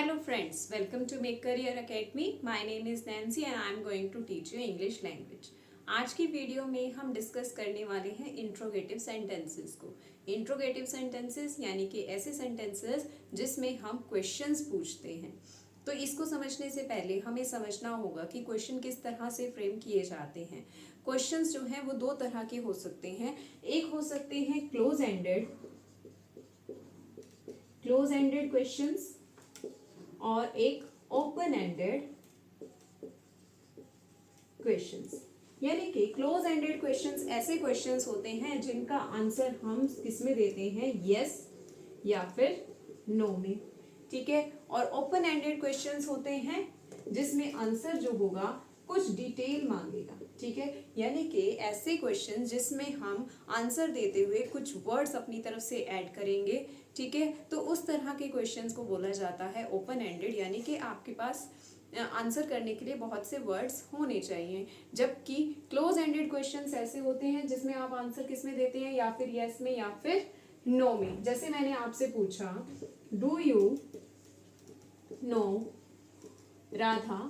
Hello friends, welcome to Make Career Academy. My name is Nancy and I am going to teach you English language. आज की video में हम discuss करने वाले हैं interrogative sentences को। इंट्रोगेटिव सेंटेंसेस यानी कि ऐसे सेंटेंसेस जिसमें हम क्वेश्चंस पूछते हैं। तो इसको समझने से पहले हमें समझना होगा कि क्वेश्चन किस तरह से फ्रेम किए जाते हैं। क्वेश्चंस जो हैं वो दो तरह के हो सकते हैं। एक हो सकते हैं क्लोज एंडेड क्वेश्चंस और एक ओपन एंडेड क्वेश्चंस। यानी कि क्लोज एंडेड क्वेश्चंस ऐसे क्वेश्चंस होते हैं जिनका आंसर हम किसमें देते हैं, यस या फिर नो में, ठीक है। और ओपन एंडेड क्वेश्चंस होते हैं जिसमें आंसर जो होगा कुछ डिटेल मांगेगा, ठीक है। यानी कि ऐसे क्वेश्चन जिसमें हम आंसर देते हुए कुछ वर्ड्स अपनी तरफ से ऐड करेंगे, ठीक है। तो उस तरह के क्वेश्चंस को बोला जाता है ओपन एंडेड, यानी कि आपके पास आंसर करने के लिए बहुत से वर्ड्स होने चाहिए। जबकि क्लोज एंडेड क्वेश्चंस ऐसे होते हैं जिसमें आप आंसर किस में देते हैं, या फिर यस में या फिर नो में। जैसे मैंने आपसे पूछा डू यू नो राधा,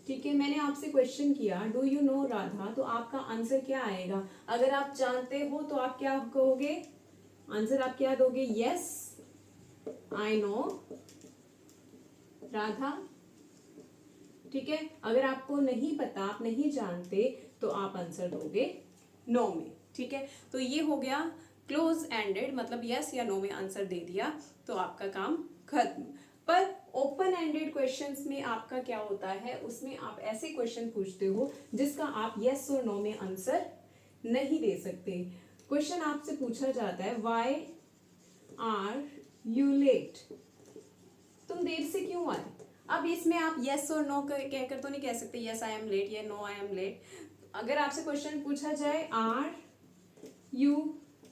ठीक है। मैंने आपसे क्वेश्चन किया डू यू नो राधा, तो आपका आंसर क्या आएगा। अगर आप जानते हो तो आप क्या कहोगे, आंसर आप क्या दोगे, यस आई नो राधा, ठीक है। अगर आपको नहीं पता, आप नहीं जानते, तो आप आंसर दोगे नो में, ठीक है। तो ये हो गया क्लोज एंडेड, मतलब यस या नो में आंसर दे दिया तो आपका काम खत्म। पर ओपन एंडेड क्वेश्चंस में आपका क्या होता है, उसमें आप ऐसे क्वेश्चन पूछते हो जिसका आप यस और नो में आंसर नहीं दे सकते। क्वेश्चन आपसे पूछा जाता है व्हाई आर यू लेट, तुम देर से क्यों आए। अब इसमें आप यस और नो कहकर तो नहीं कह सकते यस आई एम लेट या नो आई एम लेट। अगर आपसे क्वेश्चन पूछा जाए आर यू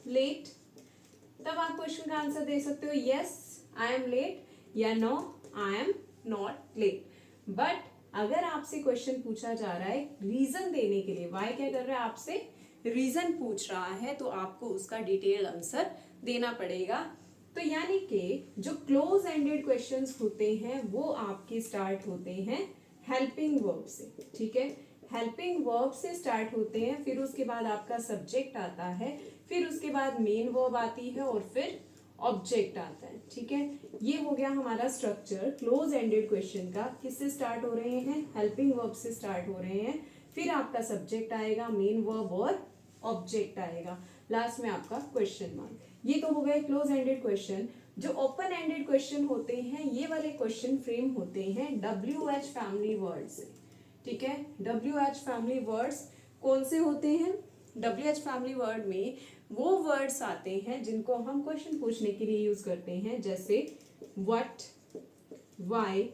लेट, तब आप क्वेश्चन का आंसर दे सकते हो यस आई एम लेट या no I am not late. But अगर आपसे क्वेश्चन पूछा जा रहा है रीजन देने के लिए, वाई क्या कर रहा है, आपसे रीजन पूछ रहा है, तो आपको उसका डिटेल आंसर देना पड़ेगा। तो यानी कि जो क्लोज एंडेड क्वेश्चंस होते हैं वो आपके स्टार्ट होते हैं हेल्पिंग वर्ब से, ठीक है। हेल्पिंग वर्ब से स्टार्ट होते हैं, फिर उसके बाद आपका सब्जेक्ट आता है, फिर उसके बाद मेन वर्ब आती है और फिर ऑब्जेक्ट आता है, ठीक है। ये हो गया हमारा स्ट्रक्चर क्लोज एंडेड क्वेश्चन का। किससे स्टार्ट हो रहे हैं, हेल्पिंग वर्ब से स्टार्ट हो रहे हैं, फिर आपका सब्जेक्ट आएगा, मेन वर्ब और ऑब्जेक्ट आएगा, लास्ट में आपका क्वेश्चन मार्क। ये तो हो गए क्लोज एंडेड क्वेश्चन। जो ओपन एंडेड क्वेश्चन होते हैं, ये वाले क्वेश्चन फ्रेम होते हैं WH फैमिली वर्ड से, ठीक है। WH फैमिली वर्ड्स कौन से होते हैं, WH फैमिली वर्ड में वो वर्ड्स आते हैं जिनको हम क्वेश्चन पूछने के लिए यूज करते हैं, जैसे what, why,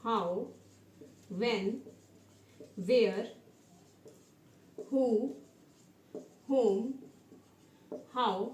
how, when, where, who, whom, how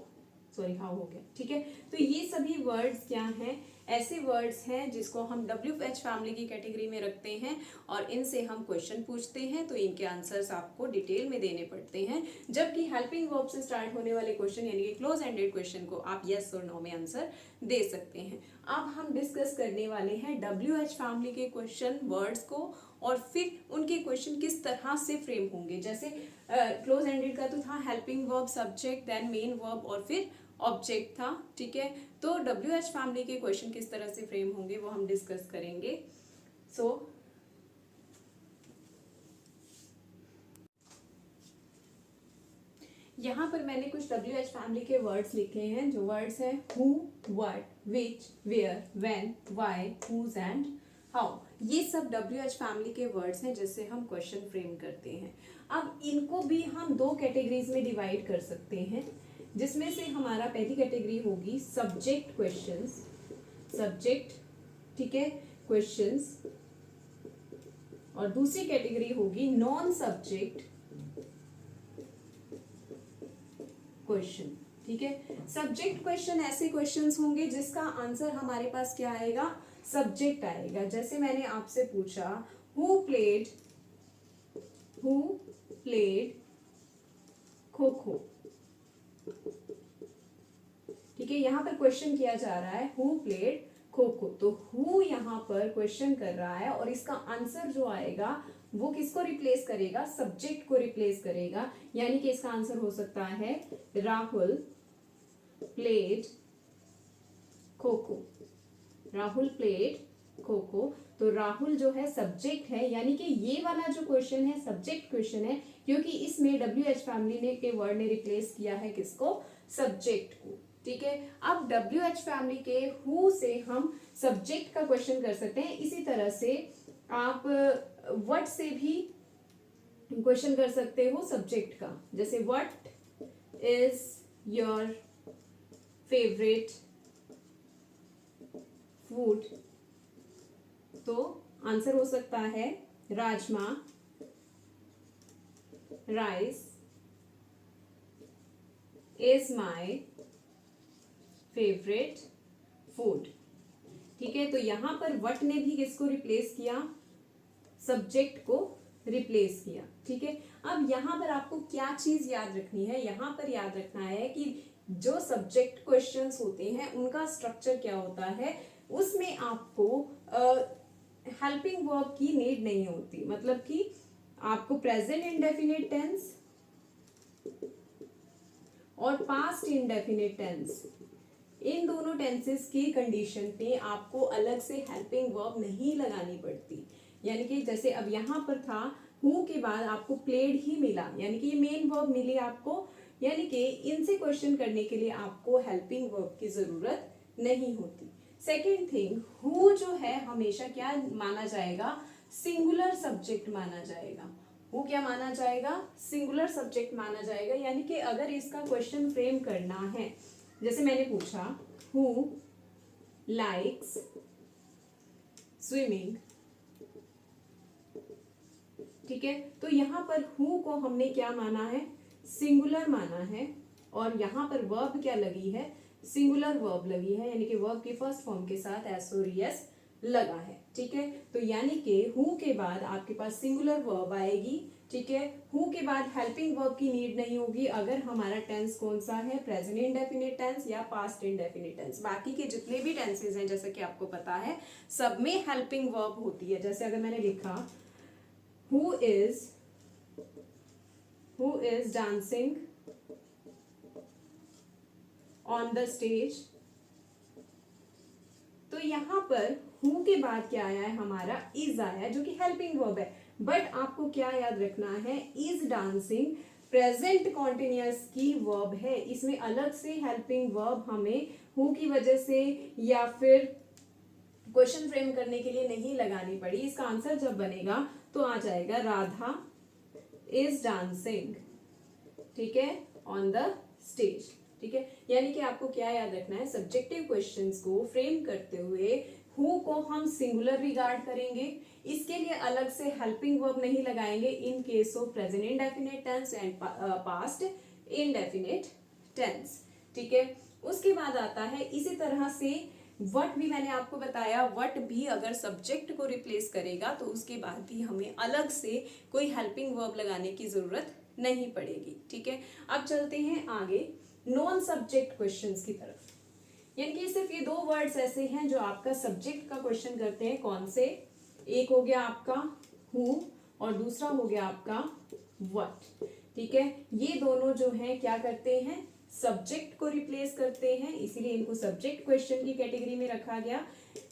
हो गया, ठीक है। तो ये सभी वर्ड्स क्या हैं, ऐसे वर्ड्स हैं जिसको हम WH फैमिली की कैटेगरी में रखते हैं और इनसे हम क्वेश्चन पूछते हैं, तो इनके आंसर्स आपको डिटेल में देने पड़ते हैं। जबकि हेल्पिंग वर्ब से स्टार्ट होने वाले क्वेश्चन यानी कि क्लोज एंडेड क्वेश्चन को आप यस और नो में आंसर दे सकते हैं। अब हम डिस्कस करने वाले हैं WH फैमिली के क्वेश्चन वर्ड्स को और फिर उनके क्वेश्चन किस तरह से फ्रेम होंगे। जैसे क्लोज एंडेड का तो था helping verb, subject, then main verb और फिर ऑब्जेक्ट था, ठीक है। तो WH फैमिली के क्वेश्चन किस तरह से फ्रेम होंगे वो हम डिस्कस करेंगे। यहाँ पर मैंने कुछ WH फैमिली के वर्ड्स लिखे हैं। जो वर्ड्स हैं who, what, which, where, when, why, whose and how, ये सब WH फैमिली के वर्ड्स हैं जिससे हम क्वेश्चन फ्रेम करते हैं। अब इनको भी हम दो कैटेगरीज में डिवाइड कर सकते हैं, जिसमें से हमारा पहली कैटेगरी होगी सब्जेक्ट क्वेश्चंस, सब्जेक्ट, ठीक है, क्वेश्चंस, और दूसरी कैटेगरी होगी नॉन सब्जेक्ट क्वेश्चन, ठीक है। सब्जेक्ट क्वेश्चन ऐसे क्वेश्चंस होंगे जिसका आंसर हमारे पास क्या आएगा, सब्जेक्ट आएगा। जैसे मैंने आपसे पूछा हु प्लेड खो खो, ठीक है। यहाँ पर क्वेश्चन किया जा रहा है हु प्लेड खो। तो हु यहाँ पर क्वेश्चन कर रहा है और इसका आंसर जो आएगा वो किसको रिप्लेस करेगा, सब्जेक्ट को रिप्लेस करेगा। यानी कि इसका आंसर हो सकता है राहुल प्लेड खो खो। राहुल प्लेड खो खो। तो राहुल जो है सब्जेक्ट है, यानी कि ये वाला जो क्वेश्चन है सब्जेक्ट क्वेश्चन है, क्योंकि इसमें WH फैमिली ने के वर्ड ने रिप्लेस किया है किसको, सब्जेक्ट को। ठीक है, अब WH फैमिली के हु से हम सब्जेक्ट का क्वेश्चन कर सकते हैं। इसी तरह से आप व्हाट से भी क्वेश्चन कर सकते हो सब्जेक्ट का, जैसे what is your favourite food, तो आंसर हो सकता है rajma, rice is my favourite food. ठीक है, तो यहां पर व्हाट ने भी किसको रिप्लेस किया, सब्जेक्ट को रिप्लेस किया। ठीक है, अब यहां पर आपको क्या चीज याद रखनी है, यहां पर याद रखना है कि जो सब्जेक्ट क्वेश्चंस होते हैं उनका स्ट्रक्चर क्या होता है, उसमें आपको हेल्पिंग वर्ब की नीड नहीं होती। मतलब कि आपको प्रेजेंट इंडेफिनिट टेंस और पास्ट इंडेफिनिट टेंस, इन दोनों टेंसेस की कंडीशन पे आपको अलग से हेल्पिंग वर्ब नहीं लगानी पड़ती। यानी कि जैसे अब यहाँ पर था हु के बाद आपको प्लेड ही मिला, यानी कि ये मेन वर्ब मिली आपको, यानी कि इनसे क्वेश्चन करने के लिए आपको हेल्पिंग वर्ब की जरूरत नहीं होती। सेकेंड थिंग, हु जो है हमेशा क्या माना जाएगा, सिंगुलर सब्जेक्ट माना जाएगा। वो क्या माना जाएगा, सिंगुलर सब्जेक्ट माना जाएगा। यानी कि अगर इसका क्वेश्चन फ्रेम करना है, जैसे मैंने पूछा हु लाइक्स स्विमिंग, ठीक है, तो यहाँ पर हु को हमने क्या माना है, सिंगुलर माना है, और यहाँ पर वर्ब क्या लगी है, सिंगुलर वर्ब लगी है, यानी कि वर्ब की फर्स्ट फॉर्म के साथ एस लगा है। ठीक है, तो यानी कि हु के बाद आपके पास सिंगुलर वर्ब आएगी। ठीक है, हु के बाद हेल्पिंग वर्ब की नीड नहीं होगी अगर हमारा टेंस कौन सा है, प्रेजेंट इंडेफिनिट टेंस या पास्ट इंडेफिनिट टेंस। बाकी के जितने भी टेंसेज हैं जैसे कि आपको पता है सब में हेल्पिंग वर्ब होती है। जैसे अगर मैंने लिखा who is dancing on the stage, तो यहां पर हु के बाद क्या आया है, हमारा इज आया है जो कि हेल्पिंग वर्ब है। बट आपको क्या याद रखना है, इज डांसिंग प्रेजेंट कॉन्टिन्यूअस की वर्ब है, इसमें अलग से हेल्पिंग वर्ब हमें हु की वजह से या फिर क्वेश्चन फ्रेम करने के लिए नहीं लगानी पड़ी। इसका आंसर जब बनेगा तो आ जाएगा राधा इज डांसिंग, ठीक है, ऑन द स्टेज। ठीक है, यानी कि आपको क्या याद रखना है, सब्जेक्टिव क्वेश्चंस को फ्रेम करते हुए हु को हम सिंगुलर रिगार्ड करेंगे, इसके लिए अलग से हेल्पिंग वर्ब नहीं लगाएंगे in case of present indefinite tense and past indefinite tense. ठीक है, उसके बाद आता है इसी तरह से व्हाट भी मैंने आपको बताया, व्हाट भी अगर सब्जेक्ट को रिप्लेस करेगा तो उसके बाद भी हमें अलग से कोई हेल्पिंग वर्ब लगाने की जरूरत नहीं पड़ेगी। ठीक है, अब चलते हैं आगे नॉन सब्जेक्ट क्वेश्चंस की तरफ। यानी कि सिर्फ ये दो वर्ड्स ऐसे हैं जो आपका सब्जेक्ट का क्वेश्चन करते हैं। कौन से, एक हो गया आपका हु और दूसरा हो गया आपका व्हाट। ठीक है, ये दोनों जो हैं क्या करते हैं, सब्जेक्ट को रिप्लेस करते हैं, इसीलिए इनको सब्जेक्ट क्वेश्चन की कैटेगरी में रखा गया।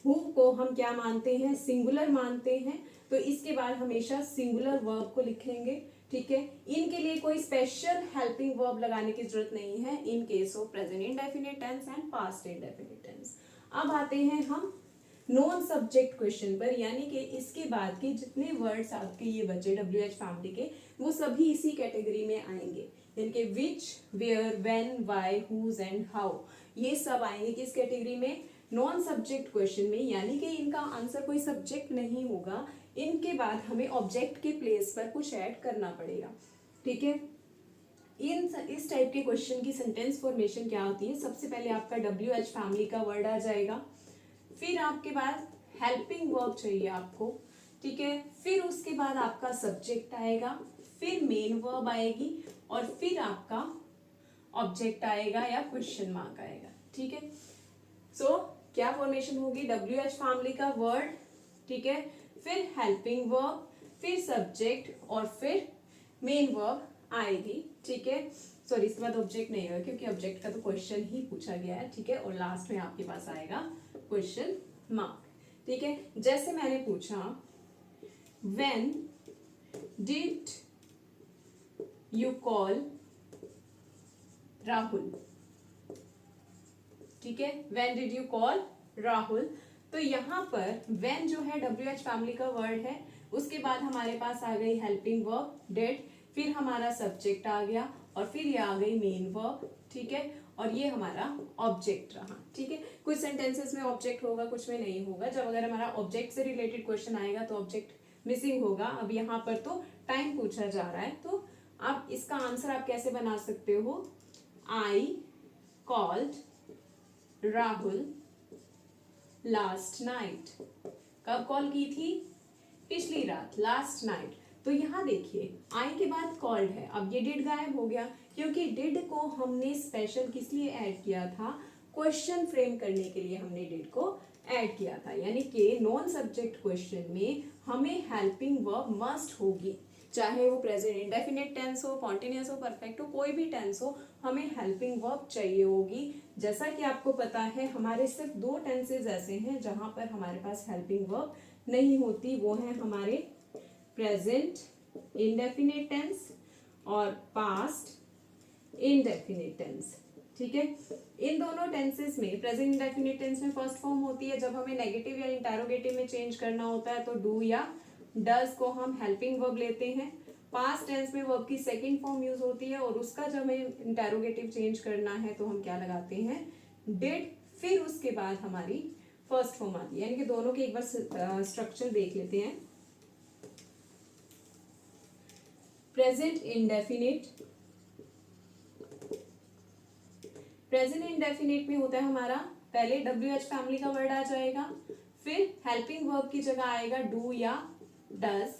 हु को हम क्या मानते हैं, सिंगुलर मानते हैं, तो इसके बाद हमेशा सिंगुलर वर्ब को लिखेंगे। ठीक है, इनके लिए कोई स्पेशल हेल्पिंग वर्ब लगाने की जरूरत नहीं है in case of present indefinite tense and past indefinite tense. अब आते हैं हम नॉन सब्जेक्ट क्वेश्चन पर, यानी कि इसके बाद के जितने वर्ड्स आपके ये बचे WH फैमिली के, वो सभी इसी कैटेगरी में आएंगे। यानी कि which, where, when, why, whose and how, ये सब आएंगे किस कैटेगरी में, नॉन सब्जेक्ट क्वेश्चन में। यानी कि इनका आंसर कोई सब्जेक्ट नहीं होगा, इनके बाद हमें ऑब्जेक्ट के प्लेस पर कुछ ऐड करना पड़ेगा। ठीक है, इस टाइप के क्वेश्चन की सेंटेंस फॉर्मेशन क्या होती है, सबसे पहले आपका WH फैमिली का वर्ड आ जाएगा, फिर आपके बाद हेल्पिंग वर्ब चाहिए आपको। ठीक है, फिर उसके बाद आपका सब्जेक्ट आएगा, फिर मेन वर्ब आएगी और फिर आपका ऑब्जेक्ट आएगा या क्वेश्चन मार्क आएगा। ठीक है, सो क्या फॉर्मेशन होगी, WH फैमिली का वर्ड, ठीक है, फिर हेल्पिंग वर्ब, फिर सब्जेक्ट और फिर मेन वर्ब आएगी, ठीक है। सॉरी, इसके बाद ऑब्जेक्ट नहीं होगा क्योंकि ऑब्जेक्ट का तो क्वेश्चन ही पूछा गया है, ठीक है। और लास्ट में आपके पास आएगा क्वेश्चन मार्क, ठीक है। जैसे मैंने पूछा when did you call Rahul, ठीक है, when did you call Rahul. तो यहाँ पर व्हेन जो है WH फैमिली का वर्ड है, उसके बाद हमारे पास आ गई हेल्पिंग वर्ब डिड, फिर हमारा सब्जेक्ट आ गया और फिर ये आ गई मेन वर्ब, ठीक है, और ये हमारा ऑब्जेक्ट रहा, ठीक है। कुछ सेंटेंसेस में ऑब्जेक्ट होगा, कुछ में नहीं होगा। जब अगर हमारा ऑब्जेक्ट से रिलेटेड क्वेश्चन आएगा तो ऑब्जेक्ट मिसिंग होगा। अब यहाँ पर तो टाइम पूछा जा रहा है, तो आप इसका आंसर आप कैसे बना सकते हो, I called Rahul last night. कब कॉल की थी, पिछली रात, लास्ट नाइट। तो यहाँ देखिए आई के बाद कॉल्ड है, अब ये डिड गायब हो गया क्योंकि डिड को हमने स्पेशल किस लिए ऐड किया था, क्वेश्चन फ्रेम करने के लिए हमने डिड को ऐड किया था। यानी कि नॉन सब्जेक्ट क्वेश्चन में हमें हेल्पिंग वर्ब मस्ट होगी, चाहे वो प्रेजेंट इंडेफिनिट टेंस हो, कॉन्टिन्यूअस हो, परफेक्ट हो, कोई भी टेंस हो, हमें हेल्पिंग वर्ब चाहिए होगी। जैसा कि आपको पता है हमारे सिर्फ 2 टेंसेज ऐसे हैं जहां पर हमारे पास हेल्पिंग वर्ब नहीं होती, वो है हमारे प्रेजेंट इंडेफिनिट टेंस और पास्ट इंडेफिनिट टेंस, ठीक है। इन दोनों टेंसेस में प्रेजेंट इंडेफिनिट टेंस में फर्स्ट फॉर्म होती है, जब हमें नेगेटिव या इंटरोगेटिव में चेंज करना होता है तो डू या डज को हम हेल्पिंग वर्ब लेते हैं। पास्ट टेंस में वर्ब की सेकंड फॉर्म यूज होती है और उसका जब हमें इंटरोगेटिव चेंज करना है तो हम क्या लगाते हैं, डिड, फिर उसके बाद हमारी फर्स्ट फॉर्म आती है। यानी कि दोनों के एक बार स्ट्रक्चर देख लेते हैं। प्रेजेंट इंडेफिनिट, प्रेजेंट इंडेफिनिट में होता है हमारा पहले WH फैमिली का वर्ड आ जाएगा, फिर हेल्पिंग वर्ब की जगह आएगा डू या डज,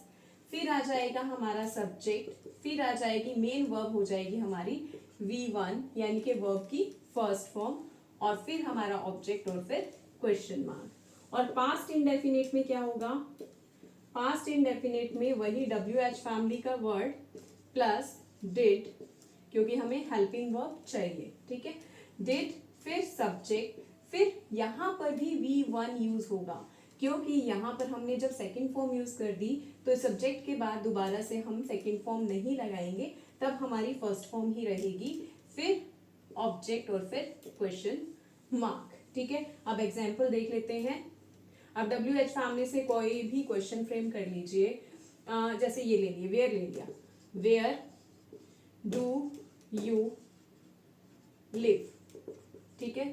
फिर आ जाएगा हमारा सब्जेक्ट, फिर आ जाएगी मेन वर्ब, हो जाएगी हमारी V1 यानी कि वर्ब की फर्स्ट फॉर्म, और फिर हमारा ऑब्जेक्ट और फिर क्वेश्चन मार्क। और पास्ट इंडेफिनिट में क्या होगा, पास्ट इंडेफिनिट में वही WH फैमिली का वर्ड प्लस डिड, क्योंकि हमें हेल्पिंग वर्ब चाहिए, ठीक है। डिड, फिर सब्जेक्ट, फिर यहाँ पर भी V1 यूज होगा क्योंकि यहाँ पर हमने जब सेकंड फॉर्म यूज कर दी तो सब्जेक्ट के बाद दोबारा से हम सेकंड फॉर्म नहीं लगाएंगे, तब हमारी फर्स्ट फॉर्म ही रहेगी, फिर ऑब्जेक्ट और फिर क्वेश्चन मार्क, ठीक है। अब एग्जाम्पल देख लेते हैं। अब WH फैमिली से कोई भी क्वेश्चन फ्रेम कर लीजिए, जैसे ये ले लिए, वेयर ले लिया, वेयर डू यू लिव, ठीक है,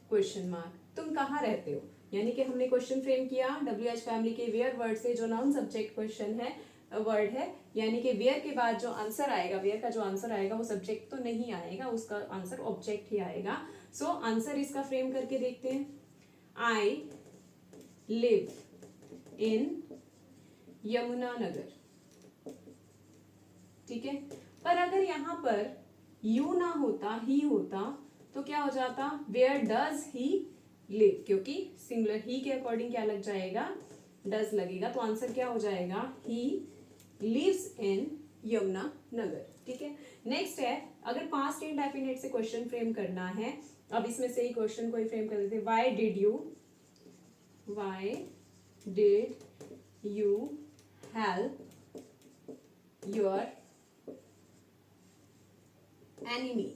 क्वेश्चन मार्क, तुम कहाँ रहते हो। यानी कि हमने क्वेश्चन फ्रेम किया WH फैमिली के वेयर वर्ड से, जो नॉन सब्जेक्ट क्वेश्चन है, वर्ड है, यानी कि वेयर के बाद जो आंसर आएगा, वेयर का जो आंसर आएगा वो सब्जेक्ट तो नहीं आएगा, उसका आंसर ऑब्जेक्ट ही आएगा। सो आंसर इसका फ्रेम करके देखते हैं, आई लिव इन यमुनानगर, ठीक है। पर अगर यहाँ पर यू ना होता, ही होता, तो क्या हो जाता, वेयर डज ही लिव, क्योंकि सिंगुलर ही के अकॉर्डिंग क्या लग जाएगा, डज लगेगा, तो आंसर क्या हो जाएगा, ही लिव्स इन यमुनानगर, ठीक है। नेक्स्ट है, अगर पास्ट इंडेफिनिट से क्वेश्चन फ्रेम करना है, अब इसमें से ही क्वेश्चन को ही फ्रेम कर देते हैं, why did you help your enemy,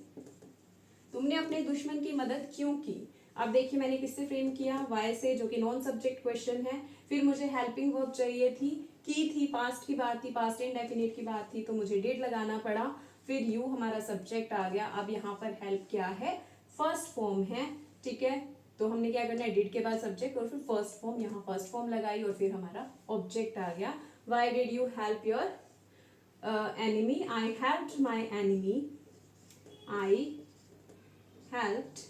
तुमने अपने दुश्मन की मदद क्यों की। अब देखिए मैंने किससे फ्रेम किया, वाई से, जो कि नॉन सब्जेक्ट क्वेश्चन है, फिर मुझे हेल्पिंग वर्ब चाहिए थी, की थी, पास्ट की बात थी, पास्ट इंडेफिनिट की बात थी, तो मुझे डिड लगाना पड़ा, फिर यू हमारा सब्जेक्ट आ गया। अब यहाँ पर हेल्प क्या है, फर्स्ट फॉर्म है, ठीक है, तो हमने क्या करना है, डिड के बाद सब्जेक्ट और फिर फर्स्ट फॉर्म, यहाँ फर्स्ट फॉर्म लगाई और फिर हमारा ऑब्जेक्ट आ गया। Why did you help your enemy, I helped my enemy, I helped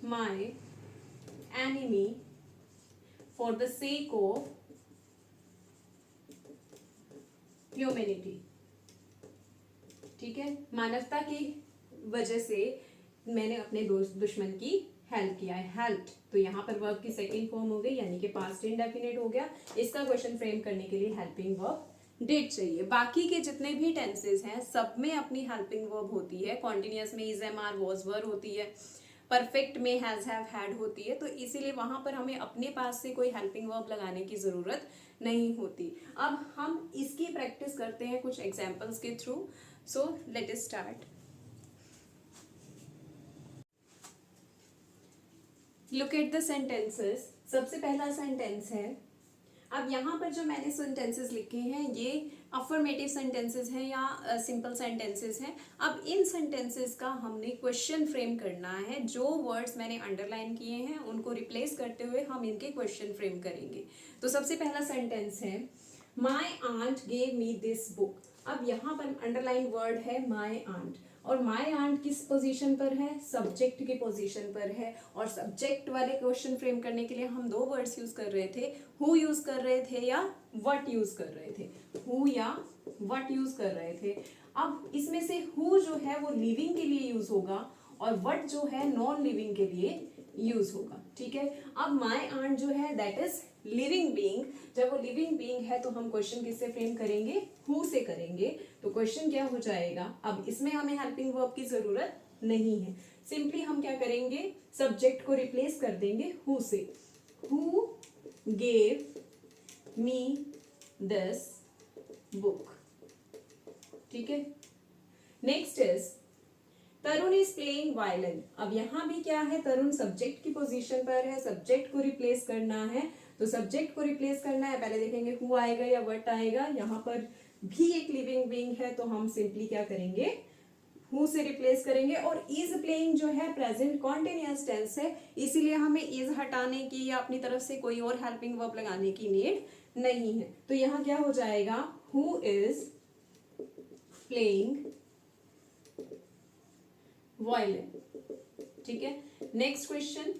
my enemy for the sake of humanity, ठीक है, मानवता की वजह से मैंने अपने दुश्मन की हेल्प किया है, हेल्प्ड, तो यहाँ पर वर्ब की सेकंड फॉर्म हो गई यानी कि पास्ट इंडेफिनिट हो गया। इसका क्वेश्चन फ्रेम करने के लिए हेल्पिंग वर्ब डिड चाहिए। बाकी के जितने भी टेंसेस हैं सब में अपनी हेल्पिंग वर्ब होती है। कॉन्टिन्यूअस में इज, एम, आर, वॉज, वर होती है। परफेक्ट में हैज, हैव, हैड होती है। तो इसीलिए वहां पर हमें अपने पास से कोई हेल्पिंग वर्ब लगाने की जरूरत नहीं होती। अब हम इसकी प्रैक्टिस करते हैं कुछ एग्जाम्पल्स के through. So let us start. Look at the sentences. सबसे पहला सेंटेंस है, अब यहाँ पर जो मैंने सेंटेंसेस लिखे हैं ये अफर्मेटिव सेंटेंसेस हैं या सिंपल सेंटेंसेस हैं। अब इन सेंटेंसेस का हमने क्वेश्चन फ्रेम करना है। जो वर्ड्स मैंने अंडरलाइन किए हैं उनको रिप्लेस करते हुए हम इनके क्वेश्चन फ्रेम करेंगे। तो सबसे पहला सेंटेंस है, my aunt gave me this book. अब यहाँ पर अंडरलाइन वर्ड है माई आंट, और माई आंट किस पोजीशन पर है, सब्जेक्ट की पोजीशन पर है। और सब्जेक्ट वाले क्वेश्चन फ्रेम करने के लिए हम दो वर्ड्स यूज कर रहे थे, हु यूज कर रहे थे या व्हाट यूज कर रहे थे, हु या व्हाट यूज कर रहे थे। अब इसमें से हु जो है वो लिविंग के लिए यूज होगा और व्हाट जो है नॉन लिविंग के लिए यूज होगा। ठीक है, अब माई आंट जो है दैट इज लिविंग बीइंग। जब वो लिविंग बीइंग है तो हम क्वेश्चन किससे फ्रेम करेंगे, हु से करेंगे। तो क्वेश्चन क्या हो जाएगा, अब इसमें हमें हेल्पिंग वर्ब की जरूरत नहीं है। सिंपली हम क्या करेंगे, सब्जेक्ट को रिप्लेस कर देंगे हु से। Who gave me this book. ठीक है, next is Tarun is playing violin. अब यहां भी क्या है, तरुण सब्जेक्ट की पोजीशन पर है, सब्जेक्ट को रिप्लेस करना है। तो सब्जेक्ट को रिप्लेस करना है, पहले देखेंगे हु आएगा या व्हाट आएगा। यहाँ पर भी एक लिविंग बीइंग है तो हम सिंपली क्या करेंगे, हु से रिप्लेस करेंगे। और इज प्लेइंग जो है प्रेजेंट कॉन्टिन्यूअस टेंस है, इसीलिए हमें इज हटाने की या अपनी तरफ से कोई और हेल्पिंग वर्ब लगाने की नीड नहीं है। तो यहाँ क्या हो जाएगा, हु इज प्लेइंग वायलिन। ठीक है, next question,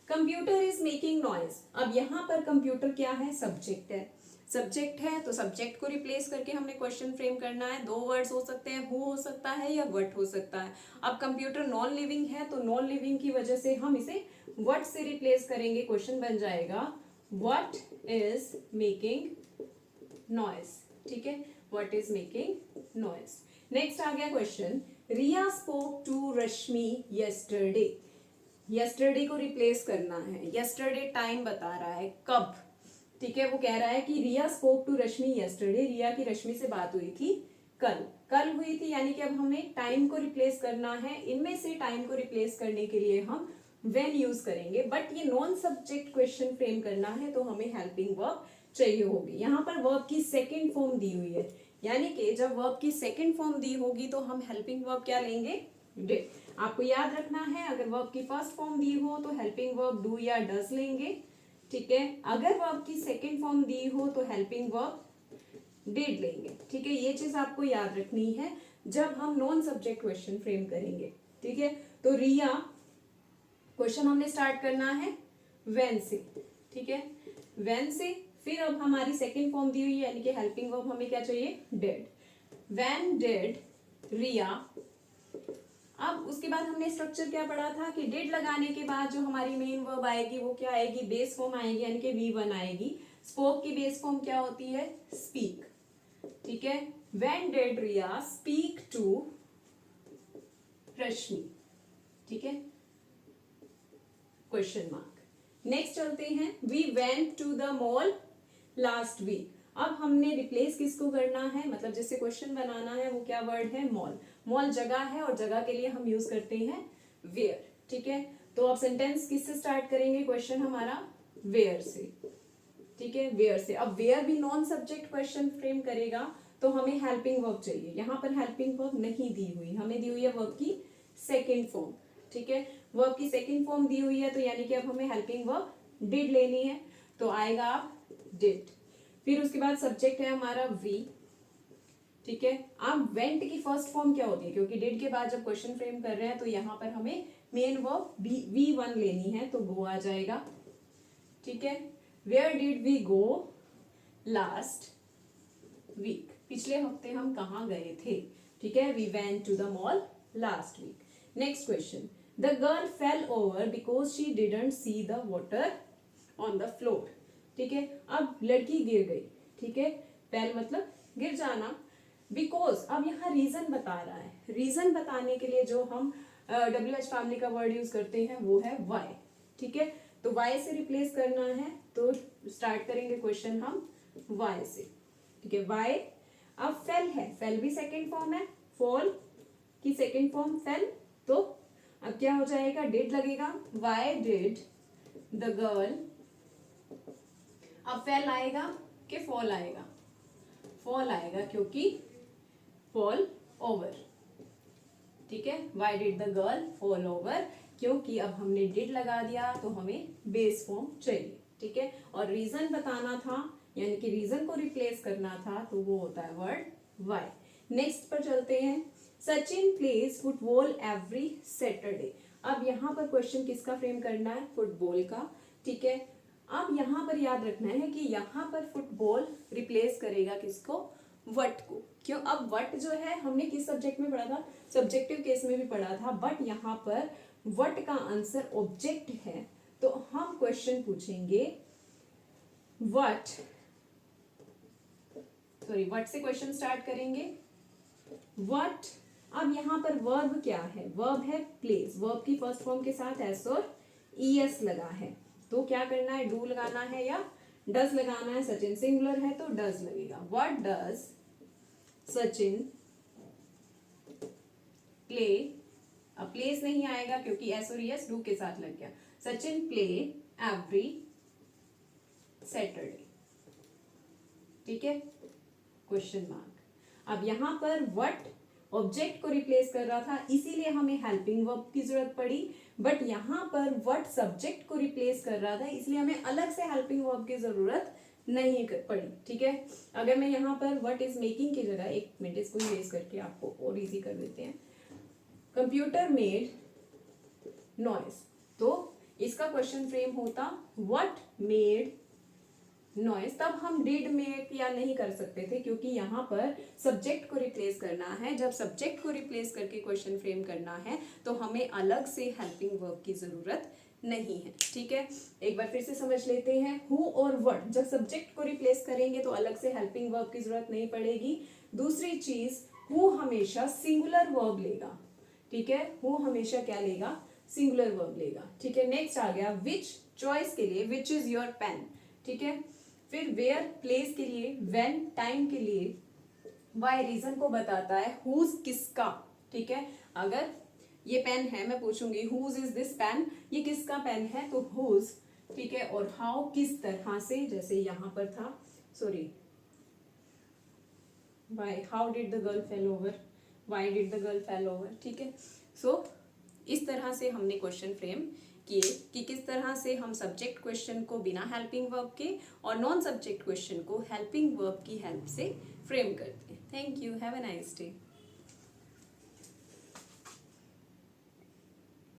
computer is making noise. अब यहां पर कंप्यूटर क्या है, सब्जेक्ट है। सब्जेक्ट है तो सब्जेक्ट को रिप्लेस करके हमने क्वेश्चन फ्रेम करना है। दो वर्ड्स हो सकते हैं, हु हो सकता है या व्हाट हो सकता है। अब कंप्यूटर नॉन लिविंग है तो नॉन लिविंग की वजह से हम इसे व्हाट से रिप्लेस करेंगे। क्वेश्चन बन जाएगा व्हाट इज मेकिंग नॉइज। ठीक है, what is making noise. Next आ गया question, Riya spoke to Rashmi yesterday. Yesterday को रिप्लेस करना है। येस्टरडे टाइम बता रहा है, कब। ठीक है, वो कह रहा है कि रिया स्पोक टू रश्मि येस्टरडे। रिया की रश्मि से बात हुई थी कल, कल हुई थी, यानी कि अब हमें टाइम को रिप्लेस करना है। इनमें से टाइम को रिप्लेस करने के लिए हम व्हेन यूज करेंगे, बट ये नॉन सब्जेक्ट क्वेश्चन फ्रेम करना है तो हमें हेल्पिंग वर्ब चाहिए होगी। यहाँ पर वर्ब की सेकेंड फॉर्म दी हुई है, यानी कि जब वर्ब की सेकेंड फॉर्म दी होगी तो हम हेल्पिंग वर्ब क्या लेंगे, डिड। आपको याद रखना है, अगर वर्ब की फर्स्ट फॉर्म दी हो तो हेल्पिंग वर्ब डू या डज लेंगे। ठीक है, अगर वर्ब की सेकेंड फॉर्म दी हो तो हेल्पिंग वर्ब डिड लेंगे। ठीक है, ये चीज आपको याद रखनी है जब हम नॉन सब्जेक्ट क्वेश्चन फ्रेम करेंगे। ठीक है, तो रिया क्वेश्चन हमने स्टार्ट करना है व्हेन से। ठीक है, व्हेन से, फिर अब हमारी सेकेंड फॉर्म दी हुई है यानी कि हेल्पिंग वर्ब हमें क्या चाहिए, डिड। व्हेन डिड रिया। अब उसके बाद हमने स्ट्रक्चर क्या पढ़ा था कि डिड लगाने के बाद जो हमारी मेन वर्ब आएगी वो क्या आएगी, बेस फॉर्म आएगी यानी कि V1 आएगी। स्पोक की बेस फॉर्म क्या होती है, स्पीक। ठीक है, when did Riya speak to Rashmi. ठीक है, क्वेश्चन मार्क। नेक्स्ट चलते हैं, we went to the mall last week. अब हमने रिप्लेस किसको करना है, मतलब जिससे क्वेश्चन बनाना है वो क्या वर्ड है, मॉल। मॉल जगह है और जगह के लिए हम यूज करते हैं वेयर। ठीक है, तो अब सेंटेंस किससे स्टार्ट करेंगे, क्वेश्चन हमारा वेयर से। ठीक है, वेयर से। अब वेयर भी नॉन सब्जेक्ट क्वेश्चन फ्रेम करेगा तो हमें हेल्पिंग वर्ब चाहिए। यहाँ पर हेल्पिंग वर्ब नहीं दी हुई, हमें दी हुई है वर्ब की सेकेंड फॉर्म। ठीक है, वर्ब की सेकेंड फॉर्म दी हुई है तो यानी कि अब हमें हेल्पिंग वर्ब डिड लेनी है, तो आएगा आप डिड। फिर उसके बाद सब्जेक्ट है हमारा वी। ठीक है, अब वेंट की फर्स्ट फॉर्म क्या होती है, क्योंकि डिड के बाद जब क्वेश्चन फ्रेम कर रहे हैं तो यहाँ पर हमें मेन वर्ब V1 लेनी है, तो गो आ जाएगा। ठीक है, where did we go last week. पिछले हफ्ते हम कहाँ गए थे। ठीक है, we went to the mall last week. Next question, the girl fell over because she didn't see the water on the floor. ठीक है, अब लड़की गिर गई। ठीक है, फेल मतलब गिर जाना। बिकॉज अब यहाँ रीजन बता रहा है, रीजन बताने के लिए जो हम WH फैमिली का वर्ड यूज करते हैं वो है वाई। ठीक है, तो वाई से रिप्लेस करना है तो स्टार्ट करेंगे क्वेश्चन हम वाई से। ठीक है, वाई। अब फेल है, फेल भी सेकेंड फॉर्म है, फॉल की सेकेंड फॉर्म फेल, तो अब क्या हो जाएगा, डिड लगेगा, वाई डिड द गर्ल। अब फेल आएगा कि फॉल आएगा, फॉल आएगा क्योंकि फॉल ओवर। ठीक है, Y did the girl fall over, क्योंकि अब हमने डिड लगा दिया तो हमें बेस फॉर्म चाहिए। ठीक है, और रीजन बताना था यानी कि रीजन को रिप्लेस करना था तो वो होता है वर्ड वाई। नेक्स्ट पर चलते हैं, Sachin plays football every Saturday. अब यहाँ पर क्वेश्चन किसका फ्रेम करना है, फुटबॉल का। ठीक है, अब यहाँ पर याद रखना है कि यहाँ पर फुटबॉल रिप्लेस करेगा किसको, वट को। क्यों, अब वट जो है हमने किस सब्जेक्ट में पढ़ा था, सब्जेक्टिव केस में भी पढ़ा था, बट यहाँ पर वट का आंसर ऑब्जेक्ट है तो हम क्वेश्चन पूछेंगे वट, सॉरी वट से क्वेश्चन स्टार्ट करेंगे, वट। अब यहाँ पर वर्ब क्या है, वर्ब है प्लेस, वर्ब की फर्स्ट फॉर्म के साथ एस और ईएस लगा है, तो क्या करना है, डू लगाना है या डज लगाना है। सचिन सिंगुलर है तो डज लगेगा, व्हाट डज सचिन प्ले। अब प्लेस नहीं आएगा क्योंकि एस और एस डू के साथ लग गया, सचिन प्ले एवरी सैटरडे। ठीक है, क्वेश्चन मार्क। अब यहां पर व्हाट ऑब्जेक्ट को रिप्लेस कर रहा था इसीलिए हमें हेल्पिंग वर्ब की जरूरत पड़ी, बट यहां पर व्हाट सब्जेक्ट को रिप्लेस कर रहा था इसलिए हमें अलग से हेल्पिंग वर्ब की जरूरत नहीं पड़ी। ठीक है, अगर मैं यहाँ पर व्हाट इज मेकिंग की जगह, एक मिनट इसको इरेज करके आपको और इजी कर देते हैं, कंप्यूटर मेड नॉइज, तो इसका क्वेश्चन फ्रेम होता व्हाट मेड नॉइज। तब हम डिड मेक या नहीं कर सकते थे क्योंकि यहाँ पर सब्जेक्ट को रिप्लेस करना है, जब सब्जेक्ट को रिप्लेस करके क्वेश्चन फ्रेम करना है तो हमें अलग से हेल्पिंग वर्ब की जरूरत नहीं है। ठीक है, एक बार फिर से समझ लेते हैं, हु और व्हाट जब सब्जेक्ट को रिप्लेस करेंगे तो अलग से हेल्पिंग वर्ब की जरूरत नहीं पड़ेगी। दूसरी चीज, हु हमेशा सिंगुलर वर्ब लेगा। ठीक है, हु हमेशा क्या लेगा, सिंगुलर वर्ब लेगा। ठीक है, नेक्स्ट आ गया विच, चॉइस के लिए विच इज योर पेन। ठीक है, फिर वेयर प्लेस के लिए, व्हेन टाइम के लिए, वाई रीजन को बताता है, हुज किसका। ठीक है, अगर ये पेन है मैं पूछूंगी हुज इज दिस पेन, ये किसका पेन है तो हुज। ठीक है, और हाउ किस तरह से, जैसे यहां पर था, sorry why, how did the girl fell over, why did the girl fell over. ठीक है, सो इस तरह से हमने क्वेश्चन फ्रेम किए कि किस तरह से हम सब्जेक्ट क्वेश्चन को बिना हेल्पिंग वर्ब के और नॉन सब्जेक्ट क्वेश्चन को हेल्पिंग वर्ब की हेल्प से फ्रेम करते हैं। Thank you, have a nice day.